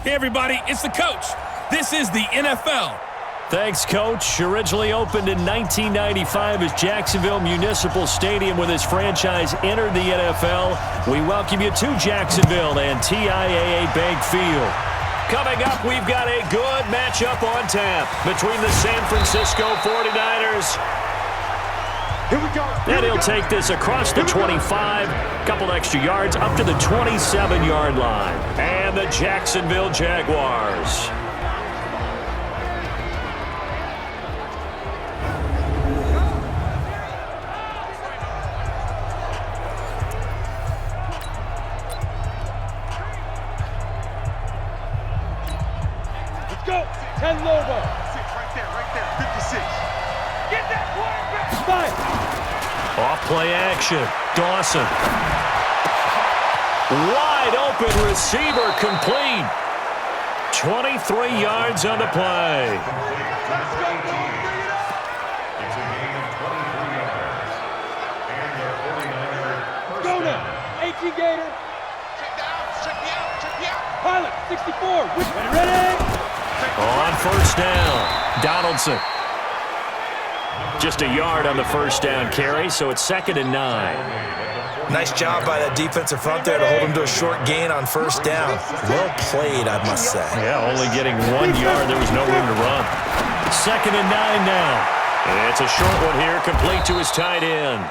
Hey, everybody, it's the coach. This is the NFL. Thanks, Coach. Originally opened in 1995 as Jacksonville Municipal Stadium when this franchise entered the NFL. We welcome you to Jacksonville and TIAA Bank Field. Coming up, we've got a good matchup on tap between the San Francisco 49ers. Here we go. And he'll take this across the 25, couple extra yards up to the 27-yard line. And the Jacksonville Jaguars. Let's go. 10 Lobo. 6 right there. 56. Get that quarterback. 5. Off play action. Dawson. Wide open receiver complete. 23 yards on the play. Let's go, Tom. Bring it up. It's a gain of 23 yards. And their 49ers first Go down. now. 18 Gator. Check me out. Pilot, 64. Ready? On first down, Donaldson. Just a yard on the first down carry, so it's 2nd and 9. Nice job by that defensive front there to hold him to a short gain on first down. Well played, I must say. Yeah, only getting 1 yard. There was no room to run. 2nd and 9 now. And it's a short one here, complete to his tight end.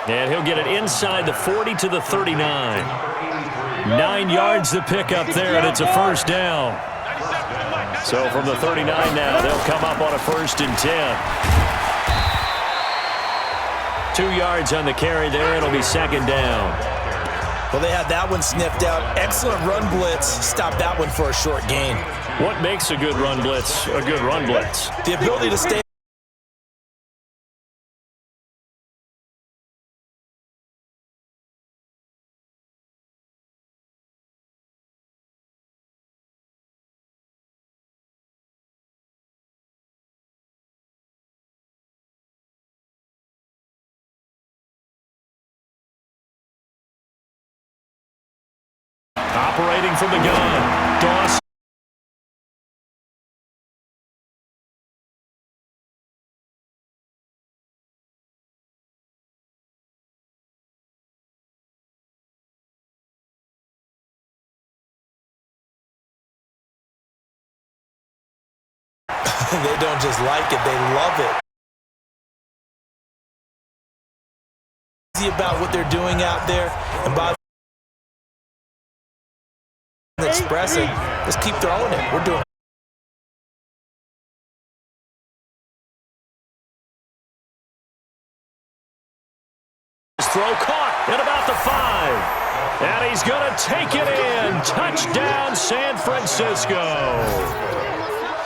And he'll get it inside the 40 to the 39. 9 yards to pick up there, and it's a first down. So from the 39 now, they'll come up on a 1st and 10. 2 yards on the carry there. It'll be 2nd down. Well, they had that one sniffed out. Excellent run blitz. Stop that one for a short gain. What makes a good run blitz a good run blitz? The ability to stay. Operating from the gun, Dawson. They don't just like it, they love it. Easy about what they're doing out there, and by expressing, just keep throwing it. We're doing. Throw caught at about the 5. And he's going to take it in. Touchdown, San Francisco.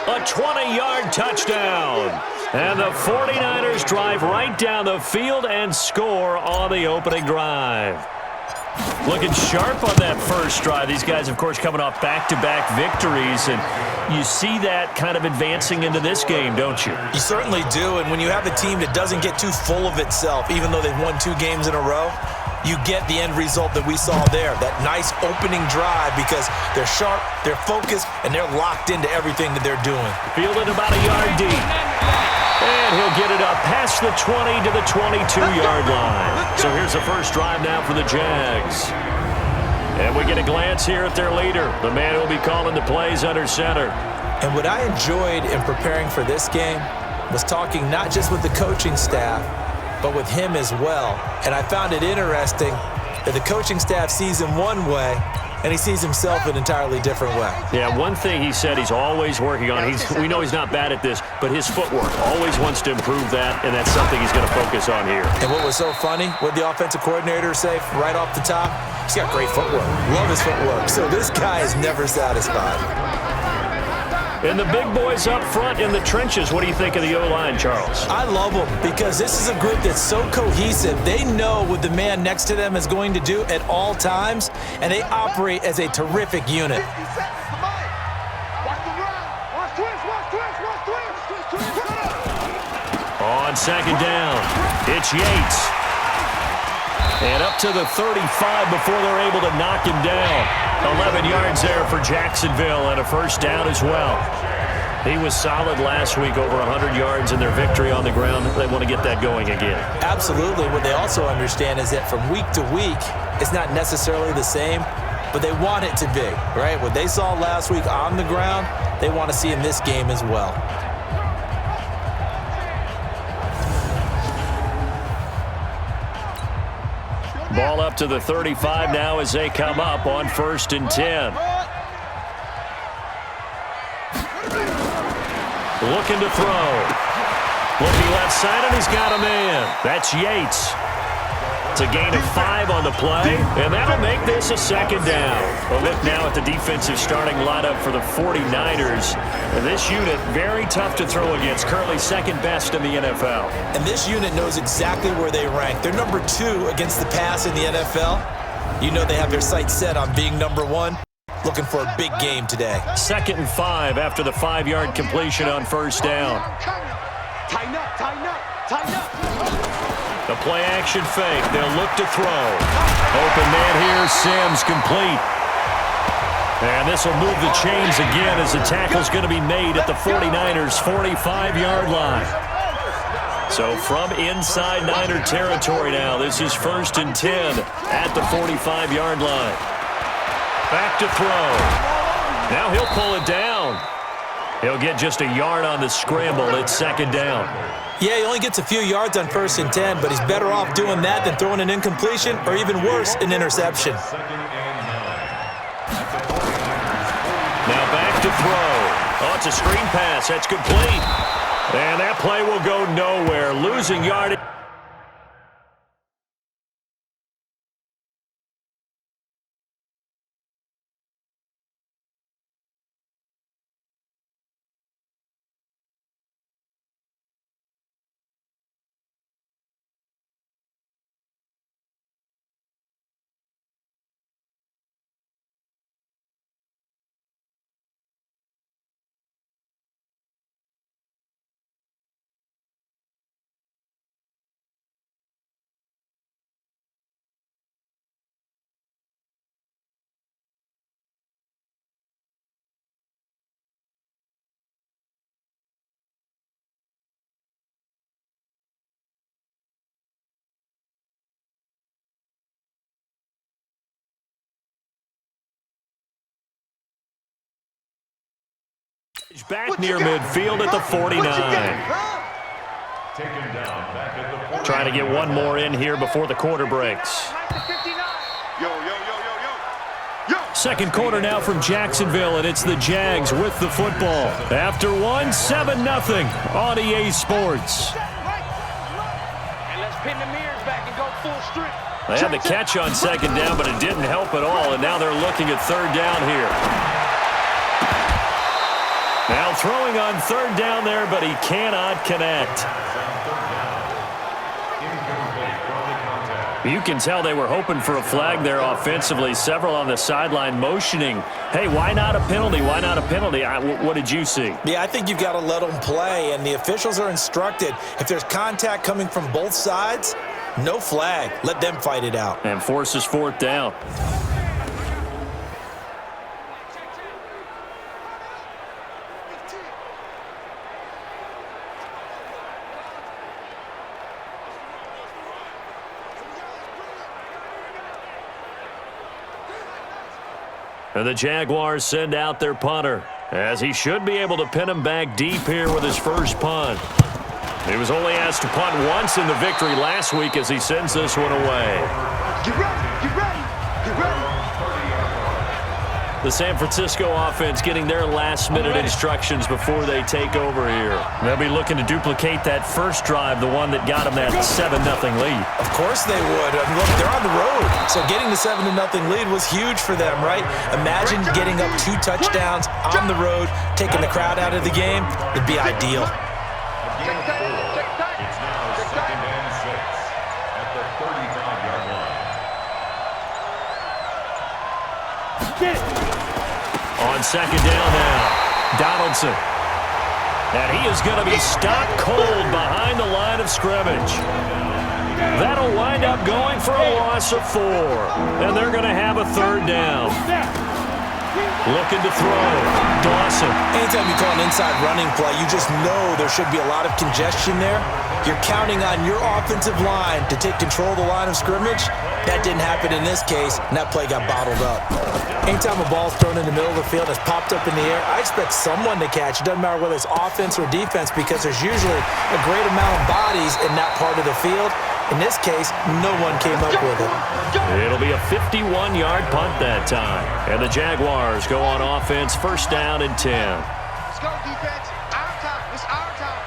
A 20-yard touchdown. And the 49ers drive right down the field and score on the opening drive. Looking sharp on that first drive. These guys, of course, coming off back-to-back victories, and you see that kind of advancing into this game, don't you? You certainly do, and when you have a team that doesn't get too full of itself, even though they've won 2 games in a row, you get the end result that we saw there, that nice opening drive, because they're sharp, they're focused, and they're locked into everything that they're doing. Fielded about a yard deep. And he'll get it up past the 20 to the 22-yard line. So here's the first drive now for the Jags. And we get a glance here at their leader, the man who will be calling the plays under center. And what I enjoyed in preparing for this game was talking not just with the coaching staff, but with him as well. And I found it interesting that the coaching staff sees him one way, and he sees himself an entirely different way. Yeah, one thing he said he's always working on, we know he's not bad at this, but his footwork, always wants to improve that, and that's something he's going to focus on here. And what was so funny, what the offensive coordinator say right off the top? He's got great footwork. Love his footwork. So this guy is never satisfied. And the big boys up front in the trenches, what do you think of the O-line, Charles? I love them because this is a group that's so cohesive. They know what the man next to them is going to do at all times, and they operate as a terrific unit. On 2nd down, it's Yates. And up to the 35 before they're able to knock him down. 11 yards there for Jacksonville and a first down as well. He was solid last week, over 100 yards in their victory on the ground. They want to get that going again. Absolutely. What they also understand is that from week to week, it's not necessarily the same, but they want it to be, right? What they saw last week on the ground, they want to see in this game as well. Ball up to the 35 now as they come up on 1st and 10. Looking to throw. Looking left side, and he's got a man. That's Yates. It's a gain of 5 on the play, and that'll make this a second down. A look now at the defensive starting lineup for the 49ers. And this unit, very tough to throw against, currently second best in the NFL. And this unit knows exactly where they rank. They're number 2 against the pass in the NFL. You know they have their sights set on being number 1. Looking for a big game today. 2nd and 5 after the 5-yard completion on 1st down. Tighten up, tighten up, tighten up. The play action fake. They'll look to throw. Open man here. Sims complete. And this will move the chains again as the tackle's going to be made at the 49ers' 45-yard line. So from inside Niner territory now, this is 1st and 10 at the 45-yard line. Back to throw. Now he'll pull it down. He'll get just a yard on the scramble. It's 2nd down. Yeah, he only gets a few yards on 1st and 10, but he's better off doing that than throwing an incompletion or even worse, an interception. Now back to throw. Oh, it's a screen pass. That's complete. And that play will go nowhere. Losing yardage. Back near midfield at the 49. Trying to get one more in here before the quarter breaks. Second quarter now from Jacksonville, and it's the Jags with the football. After one, 7-0 on EA Sports. And let's pin the mirrors back and go full strip. They had the catch on 2nd down, but it didn't help at all, and now they're looking at 3rd down here. Now throwing on 3rd down there, but he cannot connect. You can tell they were hoping for a flag there offensively. Several on the sideline motioning, hey, why not a penalty? Why not a penalty? What did you see? Yeah, I think you've got to let them play, and the officials are instructed. If there's contact coming from both sides, no flag. Let them fight it out. And forces 4th down. And the Jaguars send out their punter, as he should be able to pin him back deep here with his first punt. He was only asked to punt once in the victory last week as he sends this one away. Get ready, get ready, get ready. The San Francisco offense getting their last-minute instructions before they take over here. They'll be looking to duplicate that first drive, the one that got them that 7-0 lead. Of course they would. I mean, look, they're on the road, so getting the 7-0 lead was huge for them, right? Imagine getting up 2 touchdowns on the road, taking the crowd out of the game. It'd be ideal. It's now 2nd and 6 at the 35-yard line. Get it. On 2nd down now, Donaldson. And he is going to be stopped cold behind the line of scrimmage. That'll wind up going for a loss of 4. And they're going to have a third down. Looking to throw. Dawson. Anytime you call an inside running play, you just know there should be a lot of congestion there. You're counting on your offensive line to take control of the line of scrimmage. That didn't happen in this case, and that play got bottled up. Anytime a ball's thrown in the middle of the field and it's popped up in the air, I expect someone to catch. It doesn't matter whether it's offense or defense because there's usually a great amount of bodies in that part of the field. In this case, no one came up with it. It'll be a 51-yard punt that time. And the Jaguars go on offense, first down and 10. Let's go, defense. Our time. It's our time.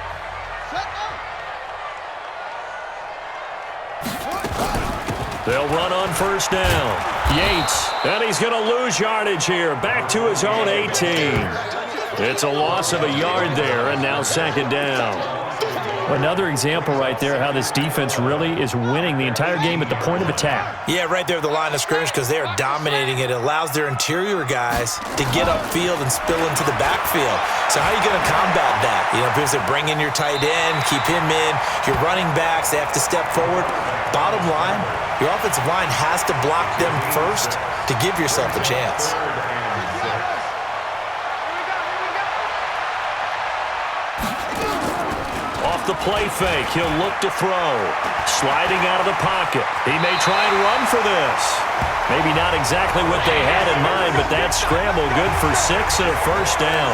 They'll run on first down. Yates, and he's going to lose yardage here. Back to his own 18. It's a loss of a yard there, and now second down. Another example right there how this defense really is winning the entire game at the point of attack. Yeah, right there at the line of scrimmage because they are dominating it. It allows their interior guys to get upfield and spill into the backfield. So how are you going to combat that? You know, because they bring in your tight end, keep him in. Your running backs, they have to step forward. Bottom line, your offensive line has to block them first to give yourself a chance. Off the play fake, he'll look to throw. Sliding out of the pocket. He may try and run for this. Maybe not exactly what they had in mind, but that scramble good for 6 and a first down.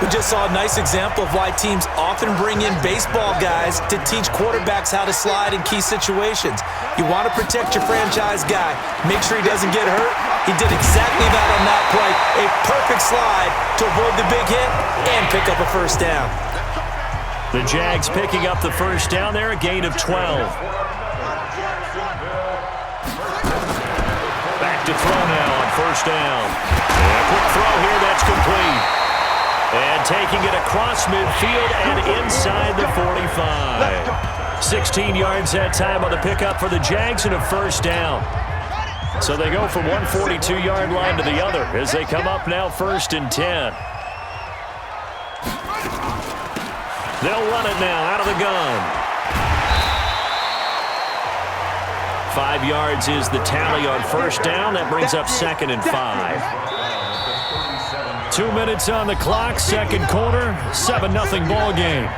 We just saw a nice example of why teams often bring in baseball guys to teach quarterbacks how to slide in key situations. You want to protect your franchise guy. Make sure he doesn't get hurt. He did exactly that on that play. A perfect slide to avoid the big hit and pick up a first down. The Jags picking up the first down there, a gain of 12. Back to throw now on first down. And a quick throw here, that's complete. And taking it across midfield and inside the 45. 16 yards that time on the pickup for the Jags and a first down. So they go from one 42-yard line to the other as they come up now first and 10. They'll run it now out of the gun. 5 yards is the tally on first down. That brings up second and 5. 2 minutes on the clock, second quarter, 7-0 ball game.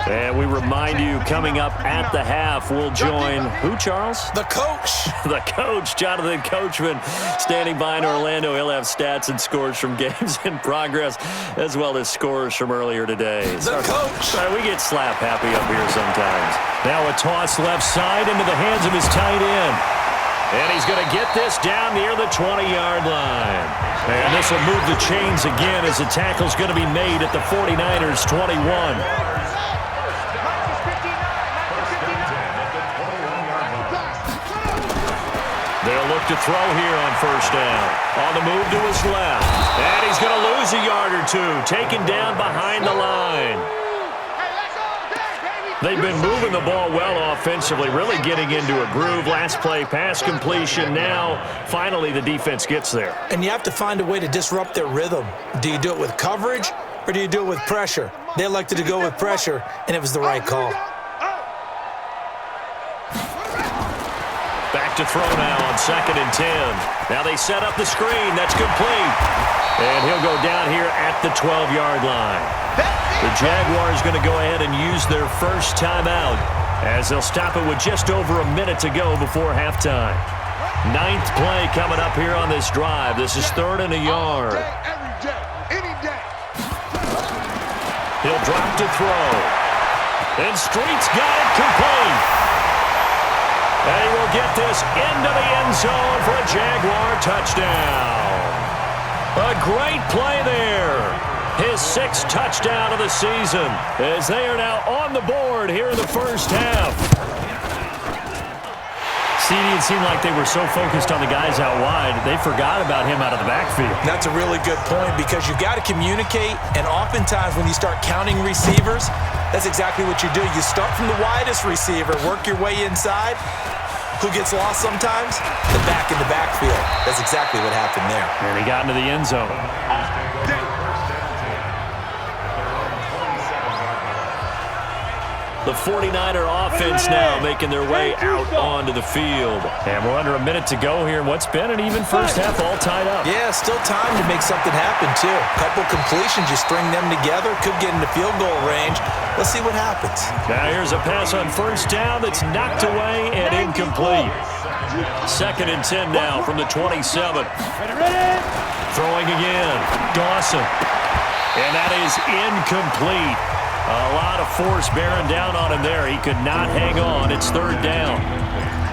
And we remind you, coming up at the half, we'll join who, Charles? The coach. The coach, Jonathan Coachman, standing by in Orlando. He'll have stats and scores from games in progress, as well as scores from earlier today. The coach. We get slap happy up here sometimes. Now a toss left side into the hands of his tight end. And he's going to get this down near the 20-yard line. And this will move the chains again as the tackle's going to be made at the 49ers' 21. They'll look to throw here on first down. On the move to his left. And he's going to lose a yard or two. Taken down behind the line. They've been moving the ball well offensively, really getting into a groove. Last play, pass completion. Now, finally, the defense gets there. And you have to find a way to disrupt their rhythm. Do you do it with coverage or do you do it with pressure? They elected to go with pressure, and it was the right call. Back to throw now on second and 10. Now they set up the screen. That's complete. And he'll go down here at the 12-yard line. The Jaguars going to go ahead and use their first timeout as they'll stop it with just over a minute to go before halftime. 9th play coming up here on this drive. This is 3rd and a yard. Every day, any day. He'll drop to throw. And Street's got it complete. And he will get this into the end zone for a Jaguar touchdown. A great play there. His 6th touchdown of the season as they are now on the board here in the first half. CD, it seemed like they were so focused on the guys out wide, they forgot about him out of the backfield. That's a really good point because you got to communicate, and oftentimes when you start counting receivers, that's exactly what you do. You start from the widest receiver, work your way inside. Who gets lost sometimes? The back in the backfield. That's exactly what happened there. And he got into the end zone. The 49er offense now making their way out onto the field. And we're under a minute to go here. What's been an even first half, all tied up. Yeah, still time to make something happen, too. Couple completions, you string them together, could get into field goal range. Let's see what happens. Now here's a pass on first down that's knocked away and incomplete. 2nd and 10 now from the 27. Throwing again. Dawson. And that is incomplete. A lot of force bearing down on him there. He could not hang on. It's 3rd down.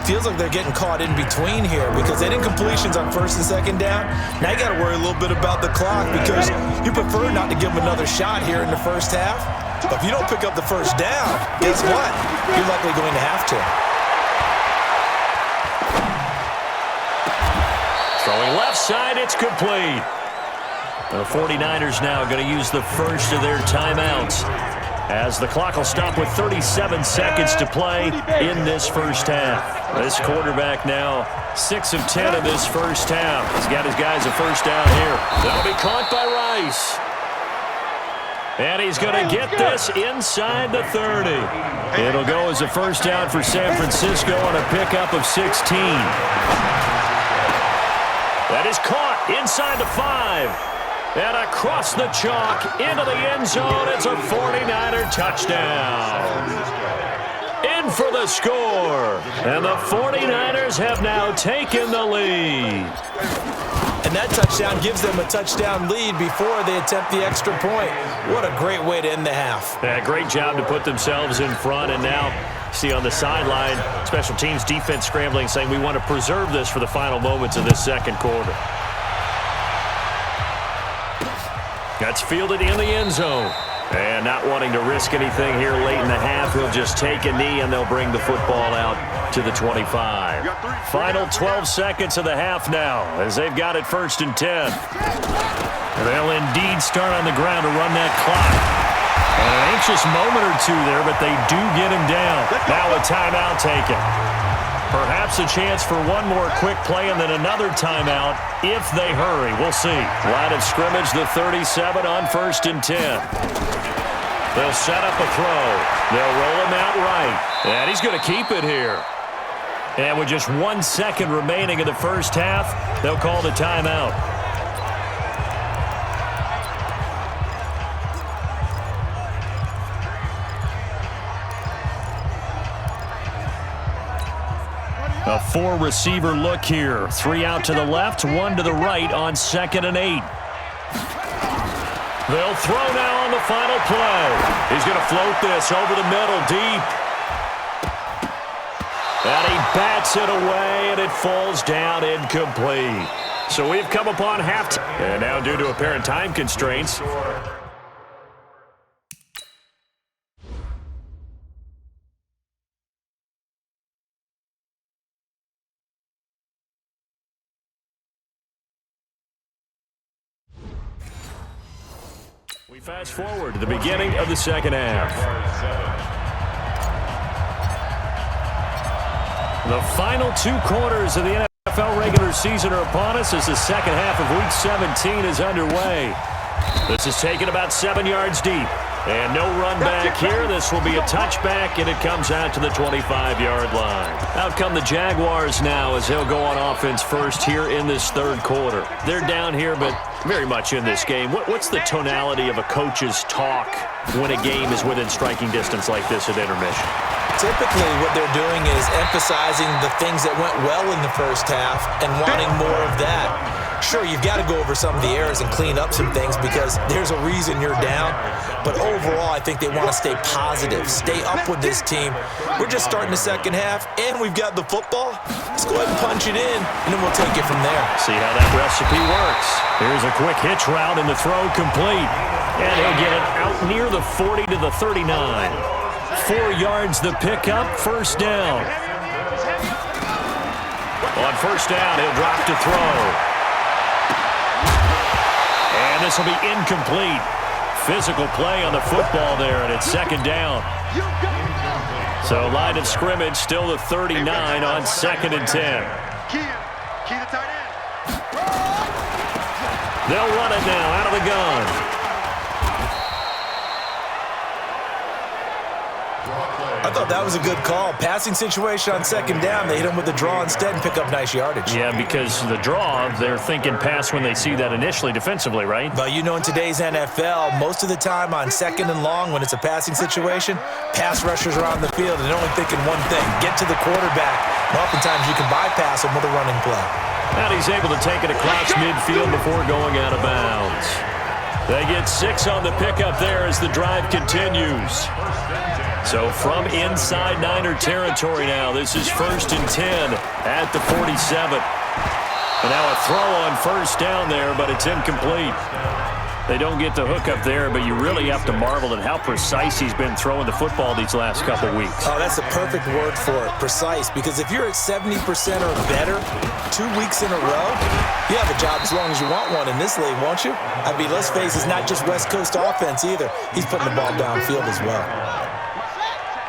Feels like they're getting caught in between here because they did incompletions on 1st and 2nd down. Now you got to worry a little bit about the clock because you prefer not to give them another shot here in the first half. But if you don't pick up the first down, guess what? You're likely going to have to. Throwing left side, it's complete. The 49ers now going to use the first of their timeouts as the clock will stop with 37 seconds to play in this first half. This quarterback now 6 of 10 in this first half. He's got his guys a first down here. That'll be caught by Rice. And he's going to get this inside the 30. It'll go as a first down for San Francisco on a pickup of 16. That is caught inside the 5. And across the chalk into the end zone. It's a 49er touchdown. In for the score. And the 49ers have now taken the lead. And that touchdown gives them a touchdown lead before they attempt the extra point. What a great way to end the half. Yeah, great job to put themselves in front. And now, see on the sideline, special teams defense scrambling, saying we want to preserve this for the final moments of this second quarter. That's fielded in the end zone. And not wanting to risk anything here late in the half, he'll just take a knee and they'll bring the football out to the 25. Final 12 seconds of the half now as they've got it 1st and 10. They'll indeed start on the ground to run that clock. And an anxious moment or two there, but they do get him down. Now a timeout taken. Perhaps a chance for one more quick play and then another timeout if they hurry. We'll see. Line of scrimmage, the 37 on 1st and 10. They'll set up a throw. They'll roll him out right. And he's going to keep it here. And with just 1 second remaining in the first half, they'll call the timeout. A 4-receiver look here. 3 out to the left, 1 to the right on 2nd and 8. They'll throw now on the final play. He's going to float this over the middle deep. And he bats it away, and it falls down incomplete. So we've come upon halftime. And now due to apparent time constraints, we fast forward to the beginning of the second half. The final 2 quarters of the NFL regular season are upon us as the second half of Week 17 is underway. This is taken about 7 yards deep. And no run back here. This will be a touchback, and it comes out to the 25-yard line. Out come the Jaguars now as they'll go on offense first here in this 3rd quarter. They're down here, but very much in this game. What's the tonality of a coach's talk when a game is within striking distance like this at intermission? Typically, what they're doing is emphasizing the things that went well in the first half and wanting more of that. Sure, you've got to go over some of the errors and clean up some things because there's a reason you're down. But overall, I think they want to stay positive, stay up with this team. We're just starting the second half, and we've got the football. Let's go ahead and punch it in, and then we'll take it from there. See how that recipe works. Here's a quick hitch route, and the throw complete. And he'll get it out near the 40 to the 39. 4 yards the pickup, first down. On first down, he'll drop to throw. And this will be incomplete. Physical play on the football there, and it's second down. So line of scrimmage still the 39 on 2nd and 10. Key the tight end. They'll run it now out of the gun. Draw play. I thought that was a good call. Passing situation on second down, they hit him with the draw instead and pick up nice yardage. Yeah, because the draw, they're thinking pass when they see that initially defensively, right? But you know, in today's NFL, most of the time on second and long, when it's a passing situation, pass rushers are on the field and they're only thinking one thing, get to the quarterback. And oftentimes you can bypass him with a running play. And he's able to take it across midfield before going out of bounds. They get 6 on the pickup there as the drive continues. So from inside Niner territory now, this is 1st and 10 at the 47. And now a throw on first down there, but it's incomplete. They don't get the hook up there, but you really have to marvel at how precise he's been throwing the football these last couple weeks. Oh, that's the perfect word for it, precise. Because if you're at 70% or better 2 weeks in a row, you have a job as long as you want one in this league, won't you? I mean, let's face it, it's not just West Coast offense either. He's putting the ball downfield as well.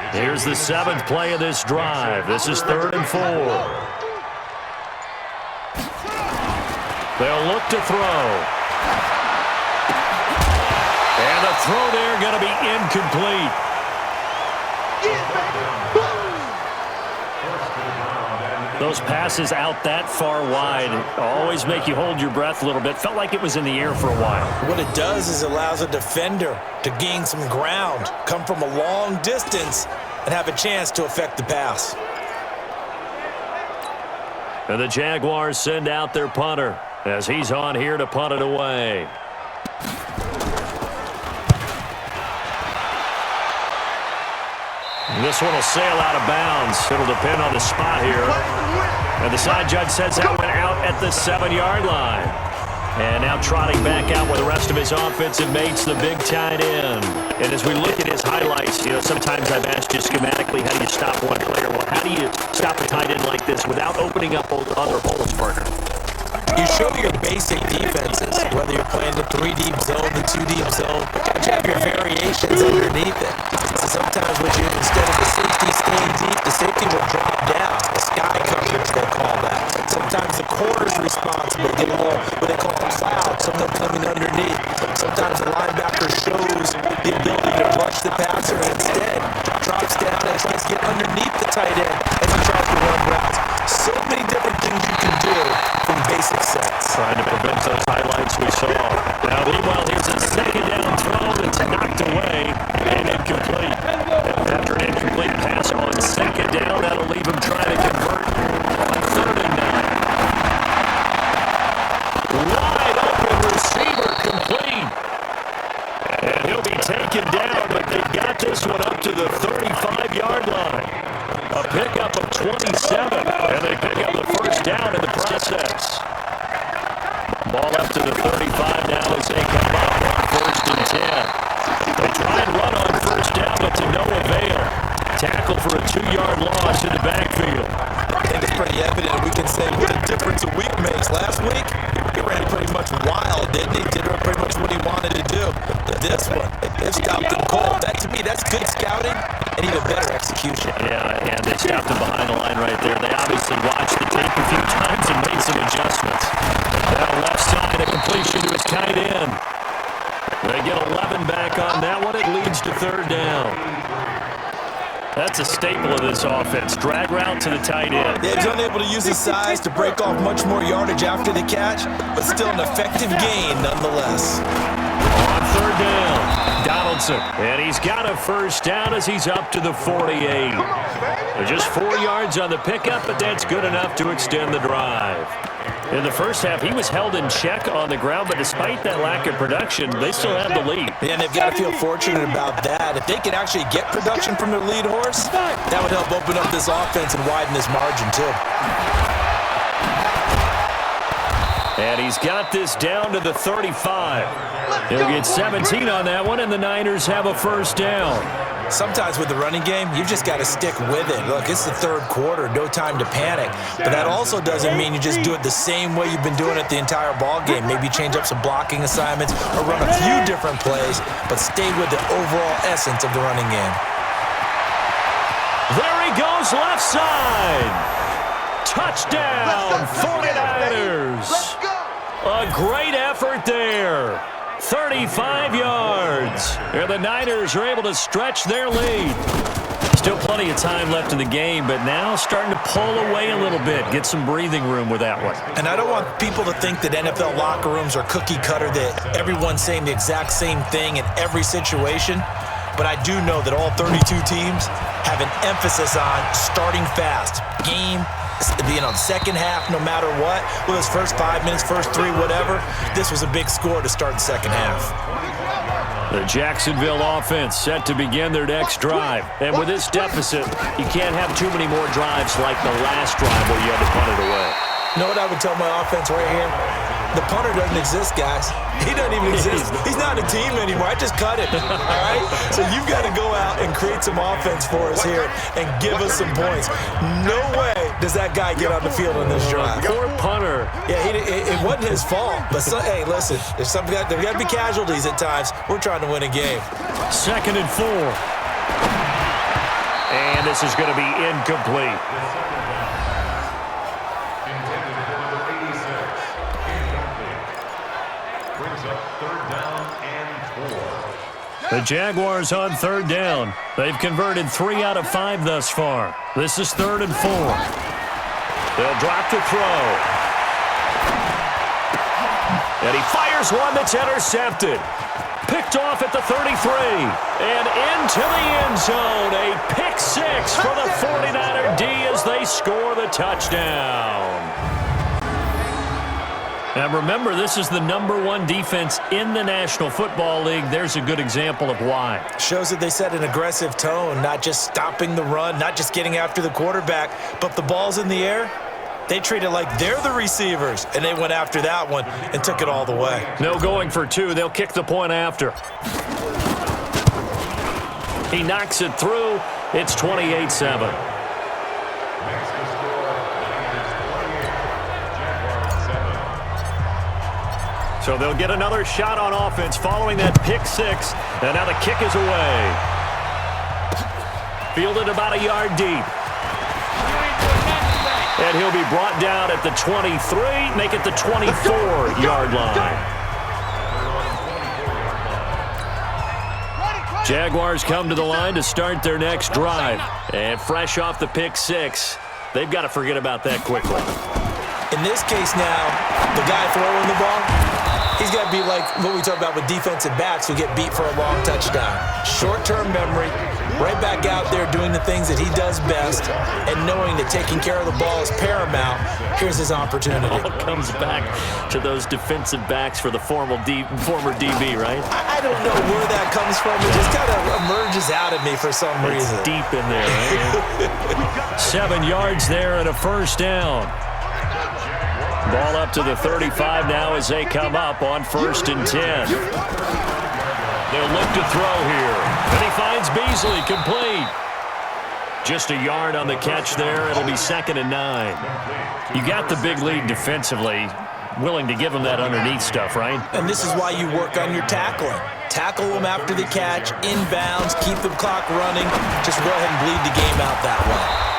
Here's the 7th play of this drive. This is 3rd and 4. They'll look to throw. And the throw there going to be incomplete. Those passes out that far wide always make you hold your breath a little bit. Felt like it was in the air for a while. What it does is it allows a defender to gain some ground, come from a long distance, and have a chance to affect the pass. And the Jaguars send out their punter as he's on here to punt it away. This one will sail out of bounds. It'll depend on the spot here. And the side judge says that went out at the 7-yard line. And now trotting back out with the rest of his offensive mates, the big tight end. And as we look at his highlights, you know, sometimes I've asked you schematically, how do you stop one player? Well, how do you stop a tight end like this without opening up other holes, partner? You show your basic defenses, whether you're playing the 3-deep zone, the 2-deep zone, but you have your variations underneath it. So sometimes what you, instead of the safety staying deep, the safety will drop down. The sky coverage, they call that. Sometimes the corner's responsible, get a little, what they call a cloud, something coming underneath. Sometimes the linebacker shows the ability to rush the passer and instead drops down and tries to get underneath the tight end as he tries to run routes. So many different things you can do from basic sets. Trying to prevent those highlights we saw. Now, meanwhile, here's a 2nd down throw that's knocked away and incomplete. And after an incomplete pass on 2nd down, that'll leave him trying to convert on 3rd and 9. Wide open receiver complete. And he'll be taken down, but they got this one up to the 35-yard line. A pickup of 27, and they pick up the first down in the process. Ball up to the 35 now as they come up on 1st and 10. They try and run on first down, but to no avail. Tackle for a 2-yard loss in the backfield. I think it's pretty evident. We can say what a difference a week makes. Last week, he ran pretty much wild, didn't he? Did pretty much what he wanted to do. But this one, they stopped him cold. That, to me, that's good scouting and even better execution. Yeah, and they stopped him behind the line right there. They obviously watched the tape a few times and made some adjustments. Now left side, a completion to his tight end. They get 11 back on that one. It leads to 3rd down. That's a staple of this offense. Drag route to the tight end. Yeah, he's unable to use his size to break off much more yardage after the catch, but still an effective gain nonetheless. On 3rd down, Donaldson. And he's got a first down as he's up to the 48. They're just 4 yards on the pickup, but that's good enough to extend the drive. In the first half, he was held in check on the ground, but despite that lack of production, they still have the lead. Yeah, and they've got to feel fortunate about that. If they can actually get production from their lead horse, that would help open up this offense and widen this margin, too. And he's got this down to the 35. He'll get 17 on that one, and the Niners have a first down. Sometimes with the running game, you've just got to stick with it. Look, it's the 3rd quarter, no time to panic. But that also doesn't mean you just do it the same way you've been doing it the entire ball game. Maybe change up some blocking assignments or run a few different plays, but stay with the overall essence of the running game. There he goes, left side. Touchdown, 49ers. Let's go. A great effort there. 35 yards. And the Niners are able to stretch their lead. Still plenty of time left in the game, but now starting to pull away a little bit, get some breathing room with that one. And I don't want people to think that NFL locker rooms are cookie cutter, that everyone's saying the exact same thing in every situation. But I do know that all 32 teams have an emphasis on starting fast. Game, being on second half no matter what. Well, those first 5 minutes, first 3, whatever. This was a big score to start the second half. The Jacksonville offense set to begin their next drive. And with this deficit, you can't have too many more drives like the last drive where you had to punt it away. You know what I would tell my offense right here? The punter doesn't exist, guys. He doesn't even exist. He's not a team anymore. I just cut him, all right? So you've got to go out and create some offense for us here and give us some points. No way does that guy get on the field on this drive. Poor punter. Yeah, it wasn't his fault. But, hey, listen, there's got to be casualties at times. We're trying to win a game. 2nd and 4. And this is going to be incomplete. The Jaguars on 3rd down. They've converted 3 out of 5 thus far. This is 3rd and 4. They'll drop to throw. And he fires one that's intercepted. Picked off at the 33. And into the end zone. A pick 6 for the 49er D as they score the touchdown. Now remember, this is the #1 defense in the National Football League. There's a good example of why. Shows that they set an aggressive tone, not just stopping the run, not just getting after the quarterback, but the ball's in the air. They treat it like they're the receivers, and they went after that one and took it all the way. No going for 2. They'll kick the point after. He knocks it through. It's 28-7. So they'll get another shot on offense following that pick 6. And now the kick is away. Fielded about a yard deep. And he'll be brought down at the 23, make it the 24-yard line. Jaguars come to the line to start their next drive. And fresh off the pick 6, they've got to forget about that quickly. In this case now, the guy throwing the ball, he's got to be like what we talk about with defensive backs who get beat for a long touchdown. Short-term memory, right back out there doing the things that he does best, and knowing that taking care of the ball is paramount. Here's his opportunity. It all comes back to those defensive backs for the former DB, right? I don't know where that comes from. It just kind of emerges out of me for some reason. It's deep in there, right? 7 yards there and a first down. Ball up to the 35 now as they come up on 1st and 10. They'll look to throw here. And he finds Beasley complete. Just a yard on the catch there. It'll be 2nd and 9. You got the big lead defensively. Willing to give them that underneath stuff, right? And this is why you work on your tackling. Tackle them after the catch, inbounds, keep the clock running. Just go ahead and bleed the game out that way.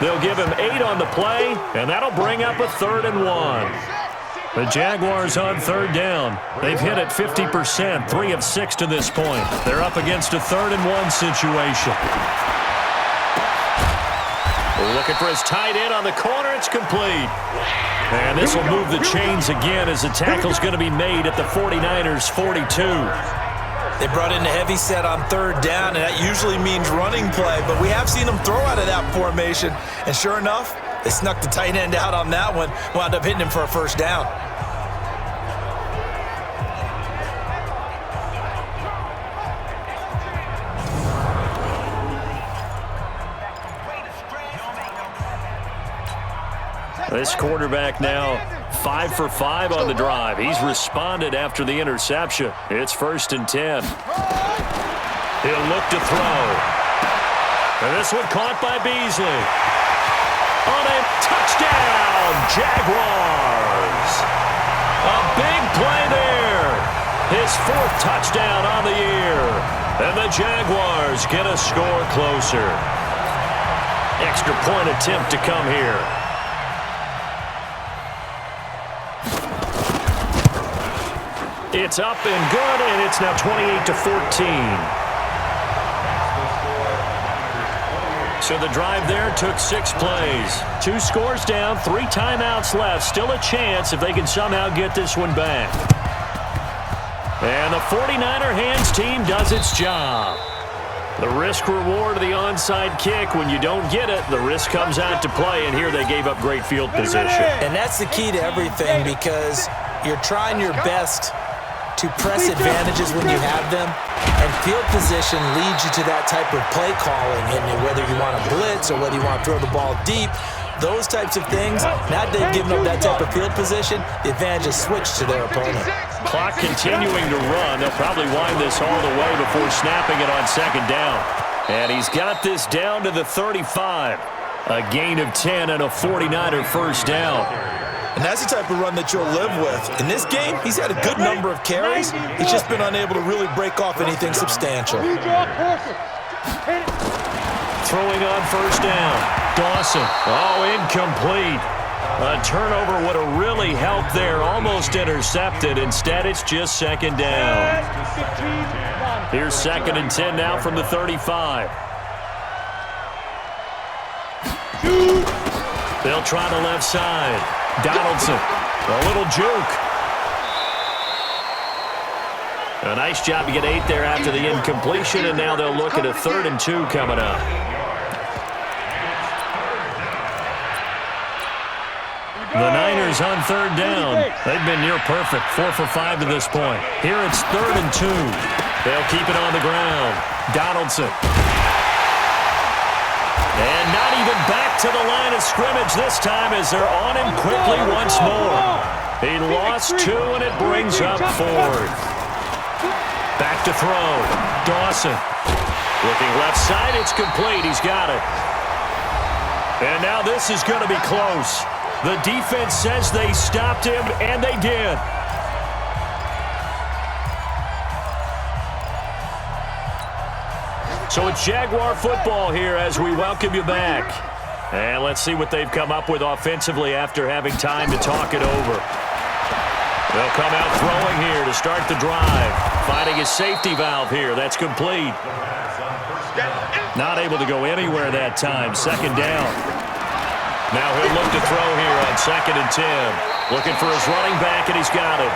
They'll give him 8 on the play, and that'll bring up a 3rd and 1. The Jaguars on 3rd down. They've hit it 50%, 3 of 6 to this point. They're up against a 3rd and 1 situation. Looking for his tight end on the corner. It's complete. And this will move the chains again as the tackle's going to be made at the 49ers' 42. They brought in a heavy set on 3rd down, and that usually means running play, but we have seen them throw out of that formation, and sure enough, they snuck the tight end out on that one, wound up hitting him for a first down. This quarterback now 5 for 5 on the drive. He's responded after the interception. It's 1st and 10. He'll look to throw. And this one caught by Beasley. On a touchdown, Jaguars. A big play there. His 4th touchdown on the year. And the Jaguars get a score closer. Extra point attempt to come here. It's up and good, and it's now 28-14. So the drive there took 6 plays. 2 scores down, 3 timeouts left. Still a chance if they can somehow get this one back. And the 49er hands team does its job. The risk-reward of the onside kick, when you don't get it, the risk comes out to play, and here they gave up great field position. And that's the key to everything, because you're trying your best to press advantages when you have them, and field position leads you to that type of play calling, and whether you want to blitz or whether you want to throw the ball deep, those types of things, now they've given up that type of field position, the advantage is switched to their opponent. Clock continuing to run. They'll probably wind this all the way before snapping it on 2nd down. And he's got this down to the 35. A gain of 10 and a 49er first down. And that's the type of run that you'll live with. In this game, he's had a good number of carries. He's just been unable to really break off anything substantial. Throwing on 1st down. Dawson. Oh, incomplete. A turnover would have really helped there. Almost intercepted. Instead, it's just 2nd down. Here's 2nd and 10 now from the 35. They'll try the left side. Donaldson. A little juke. A nice job to get 8 there after the incompletion, and now they'll look at a 3rd and 2 coming up. The Niners on 3rd down. They've been near perfect, 4 for 5 to this point. Here it's 3rd and 2. They'll keep it on the ground. Donaldson. And not even back to the line of scrimmage this time as they're on him quickly once more. He lost 2, and it brings up 4th. Back to throw. Dawson. Looking left side, it's complete. He's got it. And now this is going to be close. The defense says they stopped him, and they did. So it's Jaguar football here as we welcome you back. And let's see what they've come up with offensively after having time to talk it over. They'll come out throwing here to start the drive. Finding his safety valve here. That's complete. Not able to go anywhere that time. 2nd down. Now he'll look to throw here on 2nd and 10. Looking for his running back, and he's got it.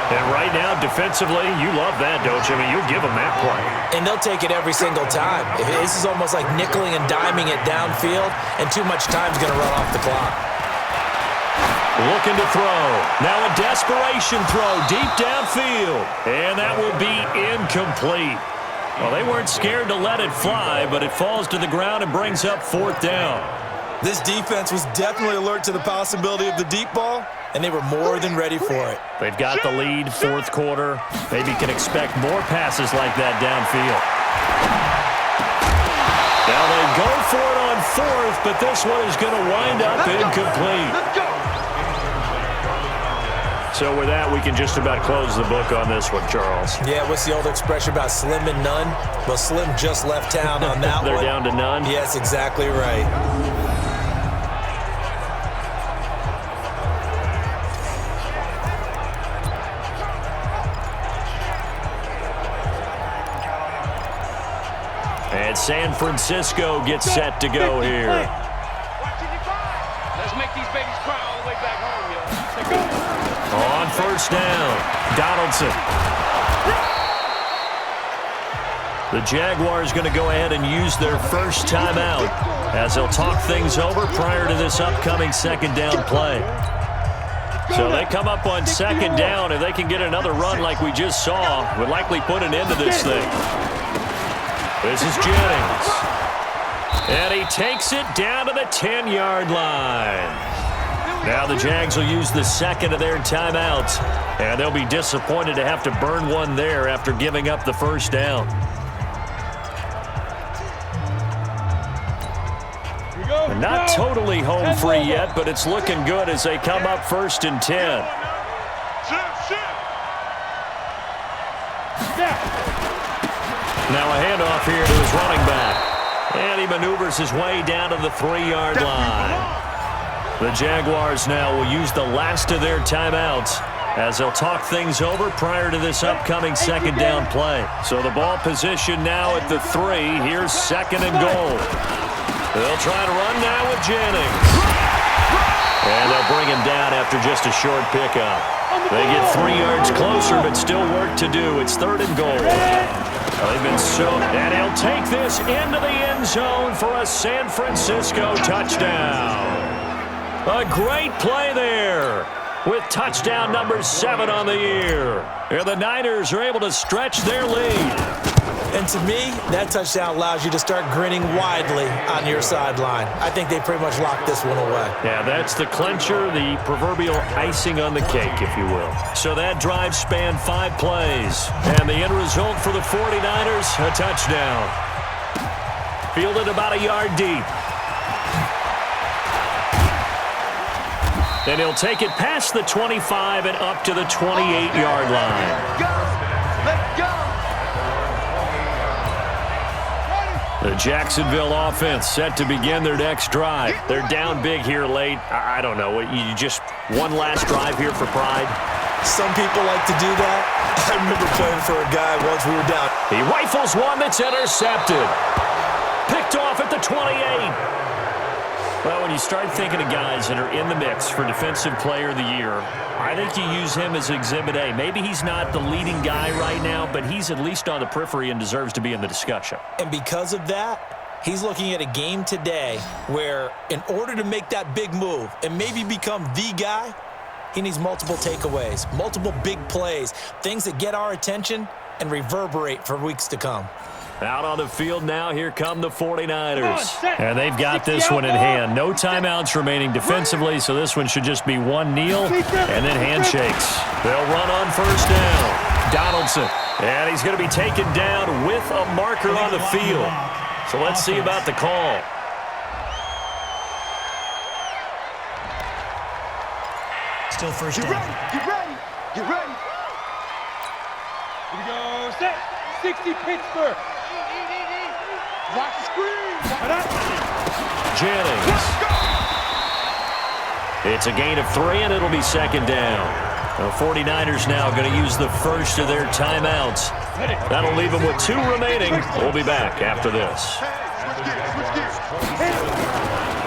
And right now, defensively, you love that, don't you? I mean, you'll give them that play. And they'll take it every single time. This is almost like nickeling and diming it downfield, and too much time's going to run off the clock. Looking to throw. Now a desperation throw deep downfield. And that will be incomplete. Well, they weren't scared to let it fly, but it falls to the ground and brings up 4th down. This defense was definitely alert to the possibility of the deep ball, and they were more than ready for it. They've got the lead, 4th quarter. Maybe can expect more passes like that downfield. Now they go for it on 4th, but this one is going to wind up incomplete. So with that, we can just about close the book on this one, Charles. Yeah, what's the old expression about slim and none? Well, Slim just left town on that They're one. down to none? Yes, exactly right. And San Francisco gets set to go here. Let's make these babies cry all the way back home, yo. On 1st down, Donaldson. The Jaguars going to go ahead and use their first timeout as they'll talk things over prior to this upcoming 2nd down play. So they come up on 2nd down. If they can get another run like we just saw, would likely put an end to this thing. This is Jennings. And he takes it down to the 10-yard line. Now the Jags will use the 2nd of their timeouts, and they'll be disappointed to have to burn one there after giving up the 1st down. And not totally home free yet, but it's looking good as they come up 1st and 10. Now a handoff here to his running back. And he maneuvers his way down to the 3-yard line. The Jaguars now will use the last of their timeouts as they'll talk things over prior to this upcoming second down play. So the ball position now at the 3. Here's second and goal. They'll try to run now with Jennings. And they'll bring him down after just a short pickup. They get 3 yards closer, but still work to do. It's third and goal. They've been and he'll take this into the end zone for a San Francisco touchdown. A great play there with touchdown number 7 on the year. And the Niners are able to stretch their lead. And to me, that touchdown allows you to start grinning widely on your sideline. I think they pretty much locked this one away. Yeah, that's the clincher, the proverbial icing on the cake, if you will. So that drive spanned 5 plays. And the end result for the 49ers, a touchdown. Fielded about a yard deep. And he'll take it past the 25 and up to the 28-yard line. Let's go. The Jacksonville offense set to begin their next drive. They're down big here late. I don't know. You just one last drive here for pride? Some people like to do that. I remember playing for a guy once we were down. He rifles one that's intercepted. Picked off at the 28. Well, when you start thinking of guys that are in the mix for Defensive Player of the Year, I think you use him as Exhibit A. Maybe he's not the leading guy right now, but he's at least on the periphery and deserves to be in the discussion. And because of that, he's looking at a game today where in order to make that big move and maybe become the guy, he needs multiple takeaways, multiple big plays, things that get our attention and reverberate for weeks to come. Out on the field now, here come the 49ers. And they've got this one in hand. No timeouts remaining defensively, so this one should just be one kneel and then handshakes. They'll run on first down. Donaldson. And he's going to be taken down with a marker on the field. So let's see about the call. Still first down. Get ready. Get ready. Here we go. Set. 60 Pittsburgh. Watch the screen. Jennings. It's a gain of 3, and it'll be second down. The 49ers now going to use the first of their timeouts. That'll leave them with 2 remaining. We'll be back after this.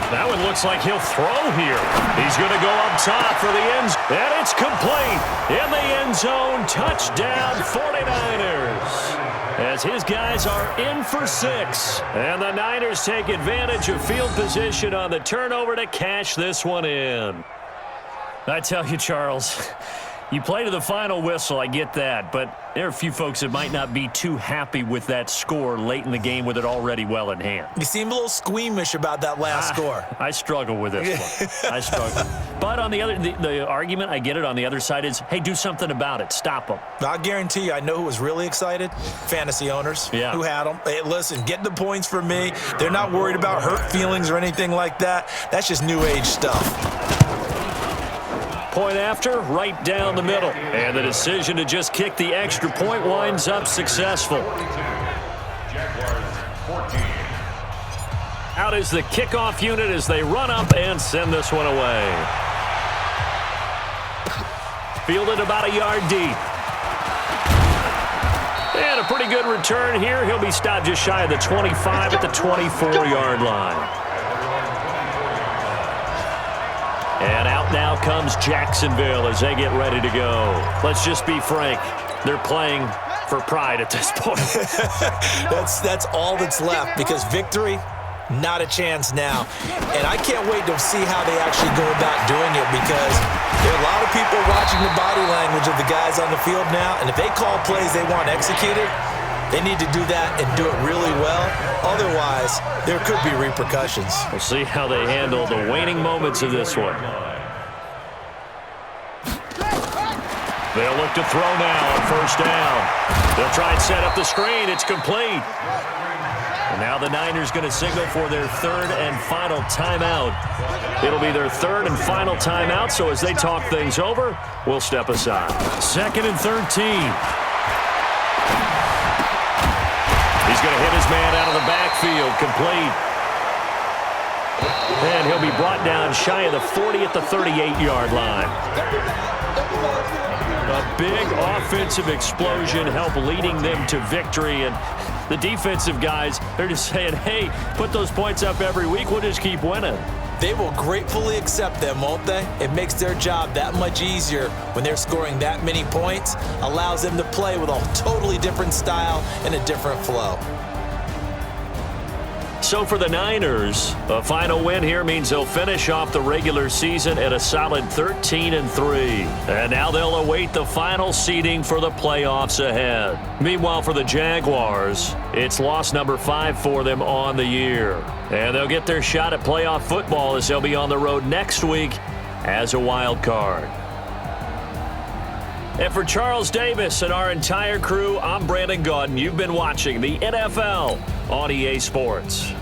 That one looks like he'll throw here. He's going to go up top for the end zone. And it's complete. In the end zone, touchdown 49ers. As his guys are in for 6. And the Niners take advantage of field position on the turnover to cash this one in. I tell you, Charles, you play to the final whistle, I get that, but there are a few folks that might not be too happy with that score late in the game with it already well in hand. You seem a little squeamish about that last score. I struggle with this one. I struggle. But on the other, the argument, I get it, on the other side is, hey, do something about it. Stop them. I'll guarantee you, I know who was really excited. Fantasy owners who had them. Hey, listen, get the points for me. They're not worried about hurt feelings or anything like that. That's just new age stuff. Point after, right down the middle. And the decision to just kick the extra point winds up successful. Out is the kickoff unit as they run up and send this one away. Fielded about a yard deep. And a pretty good return here. He'll be stopped just shy of the 25 at the 24-yard line. And out now comes Jacksonville as they get ready to go. Let's just be frank. They're playing for pride at this point. That's all that's left because victory, not a chance now. And I can't wait to see how they actually go about doing it because there are a lot of people watching the body language of the guys on the field now. And if they call plays they want executed, they need to do that and do it really well. Otherwise, there could be repercussions. We'll see how they handle the waning moments of this one. They'll look to throw now on first down. They'll try and set up the screen. It's complete. And now the Niners going to signal for their third and final timeout. It'll be their third and final timeout, so as they talk things over, we'll step aside. 2nd and 13. He's going to hit his man out of the backfield, complete. And he'll be brought down shy of the 40 at the 38-yard line. A big offensive explosion helped leading them to victory. And the defensive guys, they're just saying, hey, put those points up every week. We'll just keep winning. They will gratefully accept them, won't they? It makes their job that much easier when they're scoring that many points, allows them to play with a totally different style and a different flow. So for the Niners, a final win here means they'll finish off the regular season at a solid 13-3. And now they'll await the final seeding for the playoffs ahead. Meanwhile, for the Jaguars, it's loss number 5 for them on the year. And they'll get their shot at playoff football as they'll be on the road next week as a wild card. And for Charles Davis and our entire crew, I'm Brandon Gaudin. You've been watching the NFL on EA Sports.